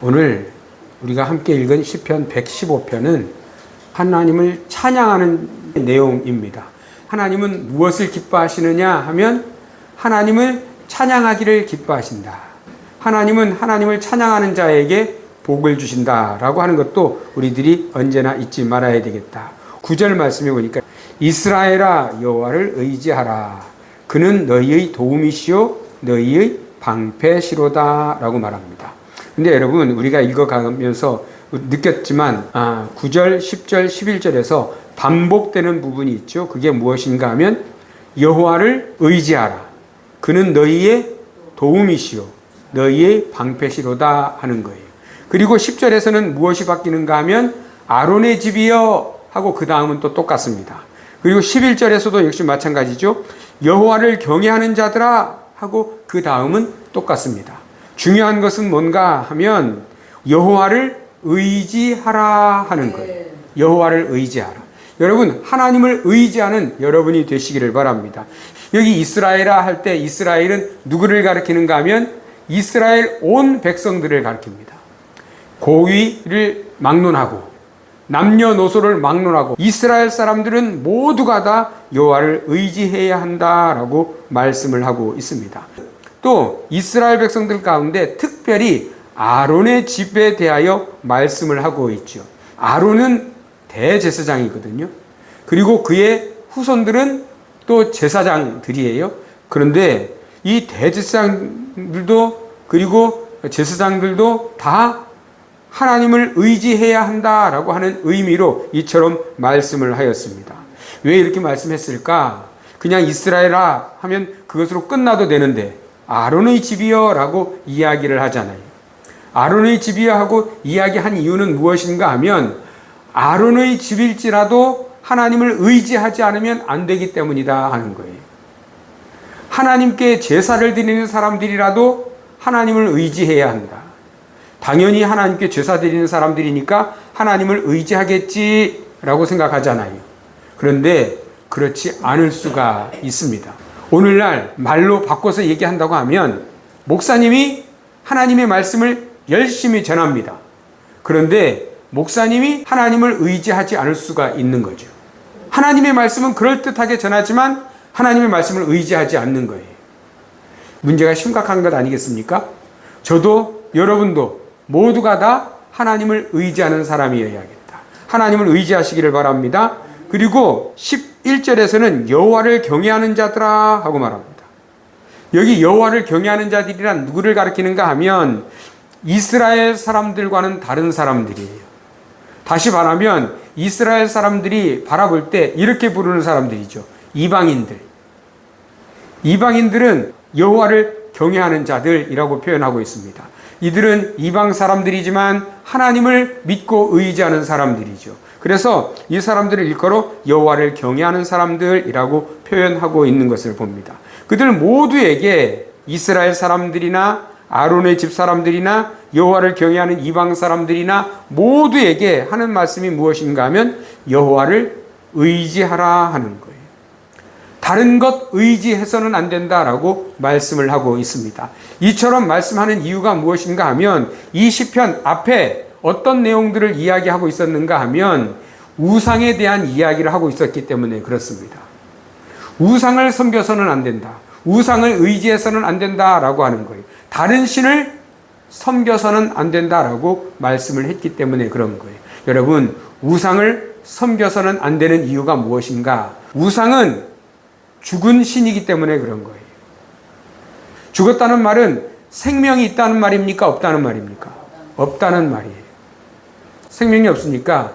오늘 우리가 함께 읽은 시편 115편은 하나님을 찬양하는 내용입니다. 하나님은 무엇을 기뻐하시느냐 하면 하나님을 찬양하기를 기뻐하신다. 하나님은 하나님을 찬양하는 자에게 복을 주신다라고 하는 것도 우리들이 언제나 잊지 말아야 되겠다. 9절 말씀에 보니까 이스라엘아 여호와를 의지하라. 그는 너희의 도움이시요 너희의 방패시로다 라고 말합니다. 근데 여러분 우리가 읽어가면서 느꼈지만 9절, 10절, 11절에서 반복되는 부분이 있죠. 그게 무엇인가 하면 여호와를 의지하라. 그는 너희의 도움이시요 너희의 방패시로다 하는 거예요. 그리고 10절에서는 무엇이 바뀌는가 하면 아론의 집이여 하고 그 다음은 또 똑같습니다. 그리고 11절에서도 역시 마찬가지죠. 여호와를 경외하는 자들아 하고 그 다음은 똑같습니다. 중요한 것은 뭔가 하면 여호와를 의지하라 하는 거예요. 여호와를 의지하라. 여러분 하나님을 의지하는 여러분이 되시기를 바랍니다. 여기 이스라엘아 할 때 이스라엘은 누구를 가리키는가 하면 이스라엘 온 백성들을 가리킵니다. 고위를 막론하고 남녀노소를 막론하고 이스라엘 사람들은 모두가 다 여호와를 의지해야 한다라고 말씀을 하고 있습니다. 또 이스라엘 백성들 가운데 특별히 아론의 집에 대하여 말씀을 하고 있죠. 아론은 대제사장이거든요. 그리고 그의 후손들은 또 제사장들이에요. 그런데 이 대제사장들도 그리고 제사장들도 다 하나님을 의지해야 한다라고 하는 의미로 이처럼 말씀을 하였습니다. 왜 이렇게 말씀했을까? 그냥 이스라엘아 하면 그것으로 끝나도 되는데 아론의 집이여 라고 이야기를 하잖아요. 아론의 집이여 하고 이야기한 이유는 무엇인가 하면 아론의 집일지라도 하나님을 의지하지 않으면 안 되기 때문이다 하는 거예요. 하나님께 제사를 드리는 사람들이라도 하나님을 의지해야 한다. 당연히 하나님께 제사 드리는 사람들이니까 하나님을 의지하겠지라고 생각하잖아요. 그런데 그렇지 않을 수가 있습니다. 오늘날 말로 바꿔서 얘기한다고 하면 목사님이 하나님의 말씀을 열심히 전합니다. 그런데 목사님이 하나님을 의지하지 않을 수가 있는 거죠. 하나님의 말씀은 그럴듯하게 전하지만 하나님의 말씀을 의지하지 않는 거예요. 문제가 심각한 것 아니겠습니까? 저도 여러분도 모두가 다 하나님을 의지하는 사람이어야겠다. 하나님을 의지하시기를 바랍니다. 그리고 11절에서는 여호와를 경외하는 자들아 하고 말합니다. 여기 여호와를 경외하는 자들이란 누구를 가리키는가 하면 이스라엘 사람들과는 다른 사람들이에요. 다시 말하면 이스라엘 사람들이 바라볼 때 이렇게 부르는 사람들이죠. 이방인들. 이방인들은 여호와를 경외하는 자들이라고 표현하고 있습니다. 이들은 이방 사람들이지만 하나님을 믿고 의지하는 사람들이죠. 그래서 이 사람들을 일컬어 여호와를 경외하는 사람들이라고 표현하고 있는 것을 봅니다. 그들 모두에게 이스라엘 사람들이나 아론의 집 사람들이나 여호와를 경외하는 이방 사람들이나 모두에게 하는 말씀이 무엇인가 하면 여호와를 의지하라 하는 거예요. 다른 것 의지해서는 안 된다라고 말씀을 하고 있습니다. 이처럼 말씀하는 이유가 무엇인가 하면 이 시편 앞에 어떤 내용들을 이야기하고 있었는가 하면 우상에 대한 이야기를 하고 있었기 때문에 그렇습니다. 우상을 섬겨서는 안 된다. 우상을 의지해서는 안 된다라고 하는 거예요. 다른 신을 섬겨서는 안 된다라고 말씀을 했기 때문에 그런 거예요. 여러분, 우상을 섬겨서는 안 되는 이유가 무엇인가? 우상은 죽은 신이기 때문에 그런 거예요. 죽었다는 말은 생명이 있다는 말입니까? 없다는 말입니까? 없다는 말이에요. 생명이 없으니까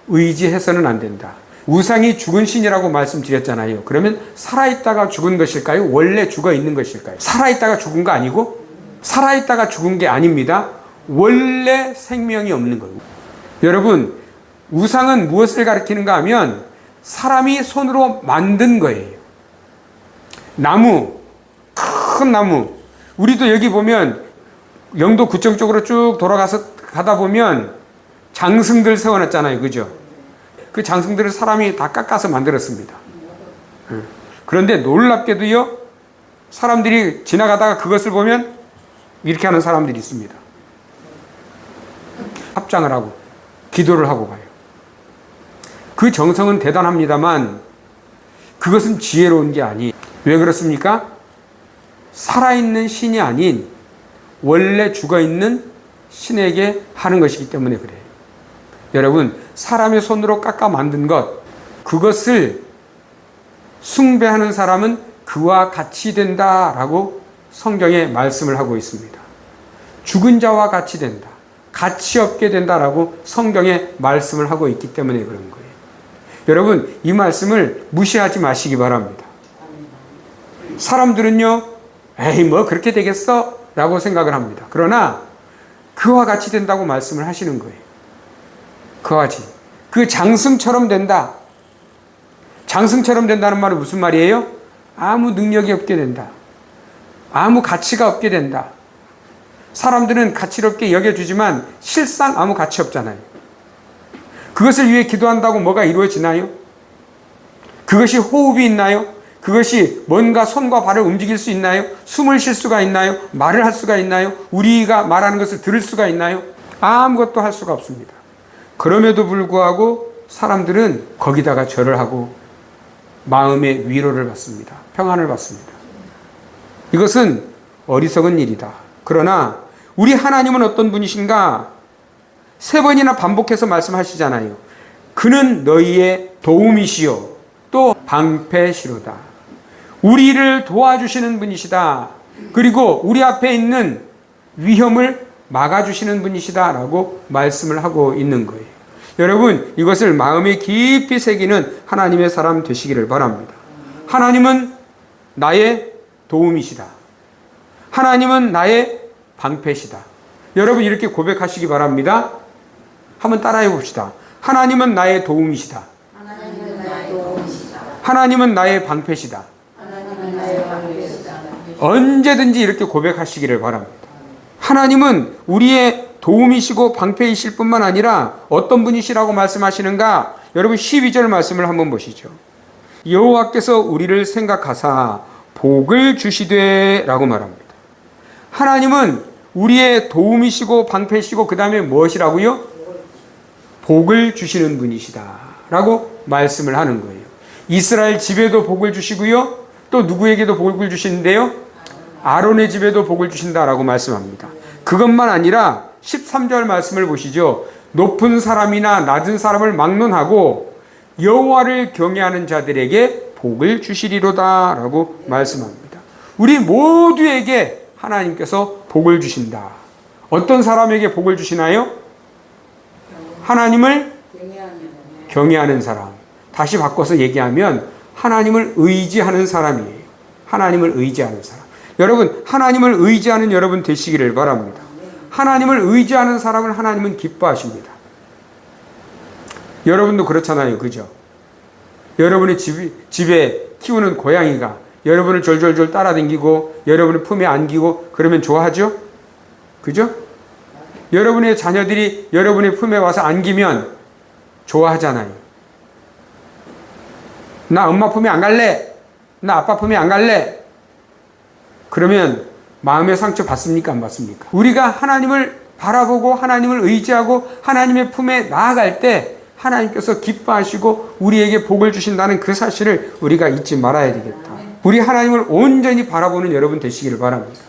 의지해서는 안 된다. 우상이 죽은 신이라고 말씀드렸잖아요. 그러면 살아있다가 죽은 것일까요? 원래 죽어 있는 것일까요? 살아있다가 죽은 거 아니고 살아있다가 죽은 게 아닙니다. 원래 생명이 없는 거예요. 여러분, 우상은 무엇을 가리키는가 하면 사람이 손으로 만든 거예요. 나무, 큰 나무. 우리도 여기 보면 영도 구청 쪽으로 쭉 돌아가서 가다 보면 장승들 세워놨잖아요. 그죠? 그 장승들을 사람이 다 깎아서 만들었습니다. 그런데 놀랍게도요, 사람들이 지나가다가 그것을 보면 이렇게 하는 사람들이 있습니다. 합장을 하고 기도를 하고 가요. 그 정성은 대단합니다만 그것은 지혜로운 게 아니. 왜 그렇습니까? 살아있는 신이 아닌 원래 죽어있는 신에게 하는 것이기 때문에 그래요. 여러분, 사람의 손으로 깎아 만든 것, 그것을 숭배하는 사람은 그와 같이 된다라고 성경에 말씀을 하고 있습니다. 죽은 자와 같이 된다. 가치 없게 된다라고 성경에 말씀을 하고 있기 때문에 그런 거예요. 여러분, 이 말씀을 무시하지 마시기 바랍니다. 사람들은요, 에이, 뭐 그렇게 되겠어? 라고 생각을 합니다. 그러나 그와 같이 된다고 말씀을 하시는 거예요. 그와 같이. 그 장승처럼 된다. 장승처럼 된다는 말은 무슨 말이에요? 아무 능력이 없게 된다. 아무 가치가 없게 된다. 사람들은 가치롭게 여겨주지만 실상 아무 가치 없잖아요. 그것을 위해 기도한다고 뭐가 이루어지나요? 그것이 호흡이 있나요? 그것이 뭔가 손과 발을 움직일 수 있나요? 숨을 쉴 수가 있나요? 말을 할 수가 있나요? 우리가 말하는 것을 들을 수가 있나요? 아무것도 할 수가 없습니다. 그럼에도 불구하고 사람들은 거기다가 절을 하고 마음의 위로를 받습니다. 평안을 받습니다. 이것은 어리석은 일이다. 그러나 우리 하나님은 어떤 분이신가? 3번이나 반복해서 말씀하시잖아요. 그는 너희의 도움이시요 또 방패시로다. 우리를 도와주시는 분이시다. 그리고 우리 앞에 있는 위험을 막아주시는 분이시다 라고 말씀을 하고 있는 거예요. 여러분, 이것을 마음에 깊이 새기는 하나님의 사람 되시기를 바랍니다. 하나님은 나의 도움이시다. 하나님은 나의 방패시다. 여러분, 이렇게 고백하시기 바랍니다. 한번 따라해 봅시다. 하나님은 나의 도움이시다. 하나님은 나의 도움이시다. 하나님은 나의 방패시다. 하나님은 나의 방패시다. 언제든지 이렇게 고백하시기를 바랍니다. 하나님은 우리의 도움이시고 방패이실 뿐만 아니라 어떤 분이시라고 말씀하시는가? 여러분, 12절 말씀을 한번 보시죠. 여호와께서 우리를 생각하사 복을 주시되 라고 말합니다. 하나님은 우리의 도움이시고 방패이시고 그 다음에 무엇이라고요? 복을 주시는 분이시다 라고 말씀을 하는 거예요. 이스라엘 집에도 복을 주시고요. 또 누구에게도 복을 주시는데요? 아론의 집에도 복을 주신다라고 말씀합니다. 그것만 아니라 13절 말씀을 보시죠. 높은 사람이나 낮은 사람을 막론하고 여호와를 경외하는 자들에게 복을 주시리로다 라고 말씀합니다. 우리 모두에게 하나님께서 복을 주신다. 어떤 사람에게 복을 주시나요? 하나님을 경외하는 사람. 다시 바꿔서 얘기하면 하나님을 의지하는 사람이에요. 하나님을 의지하는 사람. 여러분, 하나님을 의지하는 여러분 되시기를 바랍니다. 하나님을 의지하는 사람을 하나님은 기뻐하십니다. 여러분도 그렇잖아요. 그죠? 여러분의 집에 키우는 고양이가 여러분을 졸졸졸 따라다니고 여러분의 품에 안기고 그러면 좋아하죠? 그죠? 여러분의 자녀들이 여러분의 품에 와서 안기면 좋아하잖아요. 나 엄마 품에 안 갈래. 나 아빠 품에 안 갈래. 그러면 마음의 상처 받습니까? 안 받습니까? 우리가 하나님을 바라보고 하나님을 의지하고 하나님의 품에 나아갈 때 하나님께서 기뻐하시고 우리에게 복을 주신다는 그 사실을 우리가 잊지 말아야 되겠다. 우리 하나님을 온전히 바라보는 여러분 되시기를 바랍니다.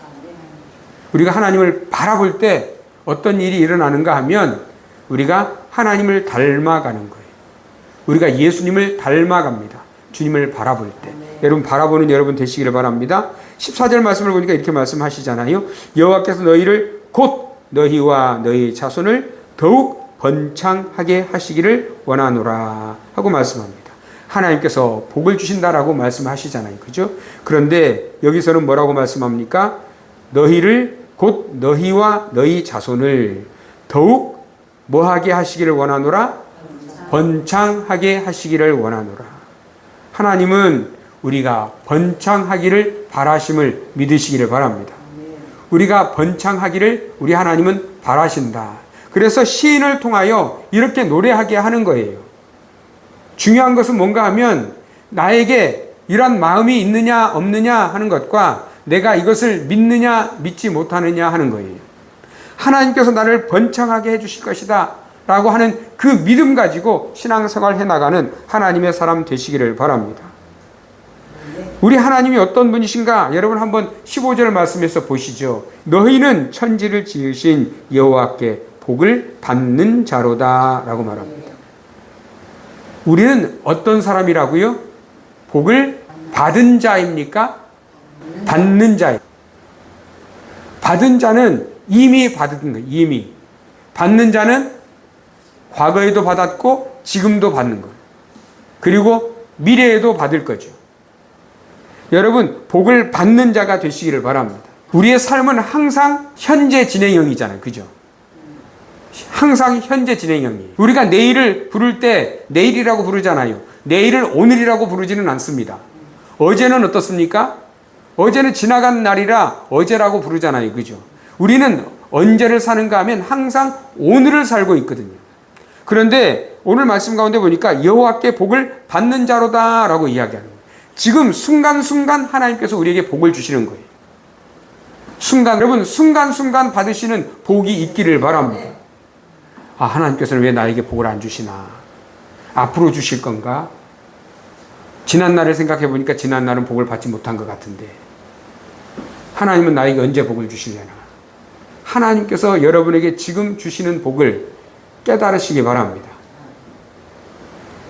우리가 하나님을 바라볼 때 어떤 일이 일어나는가 하면 우리가 하나님을 닮아가는 거예요. 우리가 예수님을 닮아갑니다. 주님을 바라볼 때. 여러분 바라보는 여러분 되시기를 바랍니다. 14절 말씀을 보니까 이렇게 말씀하시잖아요. 여호와께서 너희를 곧 너희와 너희 자손을 더욱 번창하게 하시기를 원하노라 하고 말씀합니다. 하나님께서 복을 주신다라고 말씀하시잖아요. 그죠? 그런데 여기서는 뭐라고 말씀합니까? 너희를 곧 너희와 너희 자손을 더욱 뭐하게 하시기를 원하노라? 번창하게 하시기를 원하노라. 하나님은 우리가 번창하기를 바라심을 믿으시기를 바랍니다. 우리가 번창하기를 우리 하나님은 바라신다. 그래서 시인을 통하여 이렇게 노래하게 하는 거예요. 중요한 것은 뭔가 하면 나에게 이런 마음이 있느냐 없느냐 하는 것과 내가 이것을 믿느냐 믿지 못하느냐 하는 거예요. 하나님께서 나를 번창하게 해주실 것이다 라고 하는 그 믿음 가지고 신앙생활 해나가는 하나님의 사람 되시기를 바랍니다. 우리 하나님이 어떤 분이신가? 여러분 한번 15절 말씀에서 보시죠. 너희는 천지를 지으신 여호와께 복을 받는 자로다 라고 말합니다. 우리는 어떤 사람이라고요? 복을 받은 자입니까? 받는 자입니다. 받은 자는 이미 받은 거예요. 이미. 받는 자는 과거에도 받았고 지금도 받는 거예요. 그리고 미래에도 받을 거죠. 여러분 복을 받는 자가 되시기를 바랍니다. 우리의 삶은 항상 현재 진행형이잖아요. 그죠? 항상 현재 진행형이에요. 우리가 내일을 부를 때 내일이라고 부르잖아요. 내일을 오늘이라고 부르지는 않습니다. 어제는 어떻습니까? 어제는 지나간 날이라 어제라고 부르잖아요. 그죠? 우리는 언제를 사는가 하면 항상 오늘을 살고 있거든요. 그런데 오늘 말씀 가운데 보니까 여호와께 복을 받는 자로다 라고 이야기하는 거예요. 지금 순간순간 하나님께서 우리에게 복을 주시는 거예요. 여러분 순간순간 받으시는 복이 있기를 바랍니다. 아, 하나님께서는 왜 나에게 복을 안 주시나? 앞으로 주실 건가? 지난 날을 생각해 보니까 지난 날은 복을 받지 못한 것 같은데 하나님은 나에게 언제 복을 주시려나? 하나님께서 여러분에게 지금 주시는 복을 깨달으시기 바랍니다.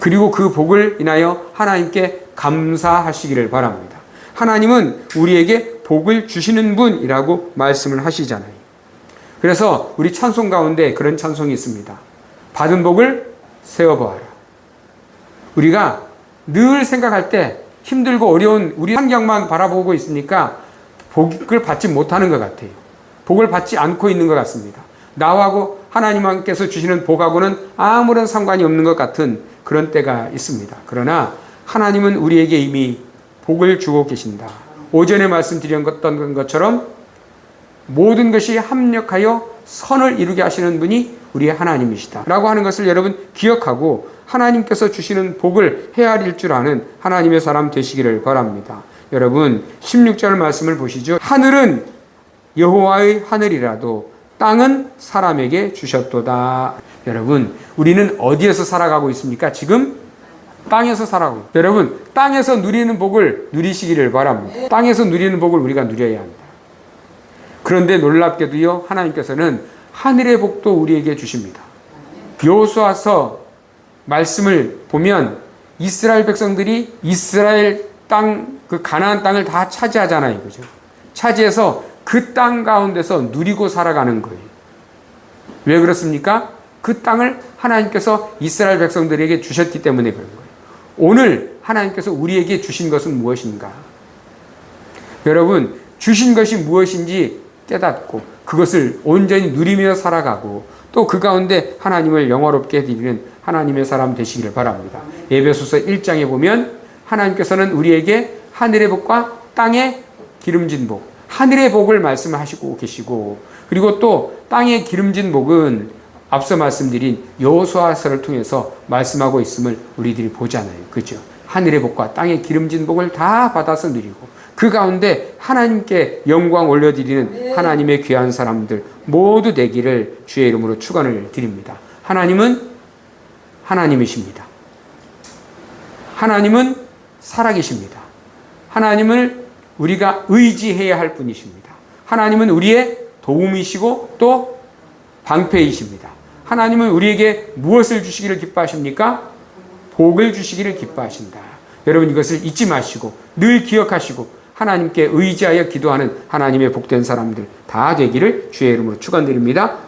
그리고 그 복을 인하여 하나님께 감사하시기를 바랍니다. 하나님은 우리에게 복을 주시는 분이라고 말씀을 하시잖아요. 그래서 우리 찬송 가운데 그런 찬송이 있습니다. 받은 복을 세어보아라. 우리가 늘 생각할 때 힘들고 어려운 우리 환경만 바라보고 있으니까 복을 받지 못하는 것 같아요. 복을 받지 않고 있는 것 같습니다. 나하고 하나님께서 주시는 복하고는 아무런 상관이 없는 것 같은 그런 때가 있습니다. 그러나 하나님은 우리에게 이미 복을 주고 계신다. 오전에 말씀드렸던 것처럼 모든 것이 합력하여 선을 이루게 하시는 분이 우리의 하나님이시다 라고 하는 것을 여러분 기억하고 하나님께서 주시는 복을 헤아릴 줄 아는 하나님의 사람 되시기를 바랍니다. 여러분 16절 말씀을 보시죠. 하늘은 여호와의 하늘이라도 땅은 사람에게 주셨도다. 여러분 우리는 어디에서 살아가고 있습니까? 지금 땅에서 살아가고 있습니다. 여러분 땅에서 누리는 복을 누리시기를 바랍니다. 땅에서 누리는 복을 우리가 누려야 합니다. 그런데 놀랍게도요 하나님께서는 하늘의 복도 우리에게 주십니다. 여호수아서 말씀을 보면 이스라엘 백성들이 이스라엘 땅, 그 가나안 땅을 다 차지하잖아요. 그죠? 차지해서 그 땅 가운데서 누리고 살아가는 거예요. 왜 그렇습니까? 그 땅을 하나님께서 이스라엘 백성들에게 주셨기 때문에 그런 거예요. 오늘 하나님께서 우리에게 주신 것은 무엇인가? 여러분, 주신 것이 무엇인지 깨닫고 그것을 온전히 누리며 살아가고 또 그 가운데 하나님을 영화롭게 드리는 하나님의 사람 되시기를 바랍니다. 에베소서 1장에 보면 하나님께서는 우리에게 하늘의 복과 땅의 기름진 복, 하늘의 복을 말씀하시고 계시고 그리고 또 땅의 기름진 복은 앞서 말씀드린 여호수아서를 통해서 말씀하고 있음을 우리들이 보잖아요. 그렇죠? 하늘의 복과 땅의 기름진 복을 다 받아서 누리고 그 가운데 하나님께 영광 올려드리는 하나님의 귀한 사람들 모두 되기를 주의 이름으로 축원을 드립니다. 하나님은 하나님이십니다. 하나님은 살아계십니다. 하나님을 우리가 의지해야 할 분이십니다. 하나님은 우리의 도움이시고 또 방패이십니다. 하나님은 우리에게 무엇을 주시기를 기뻐하십니까? 복을 주시기를 기뻐하신다. 여러분 이것을 잊지 마시고 늘 기억하시고 하나님께 의지하여 기도하는 하나님의 복된 사람들 다 되기를 주의 이름으로 축원드립니다.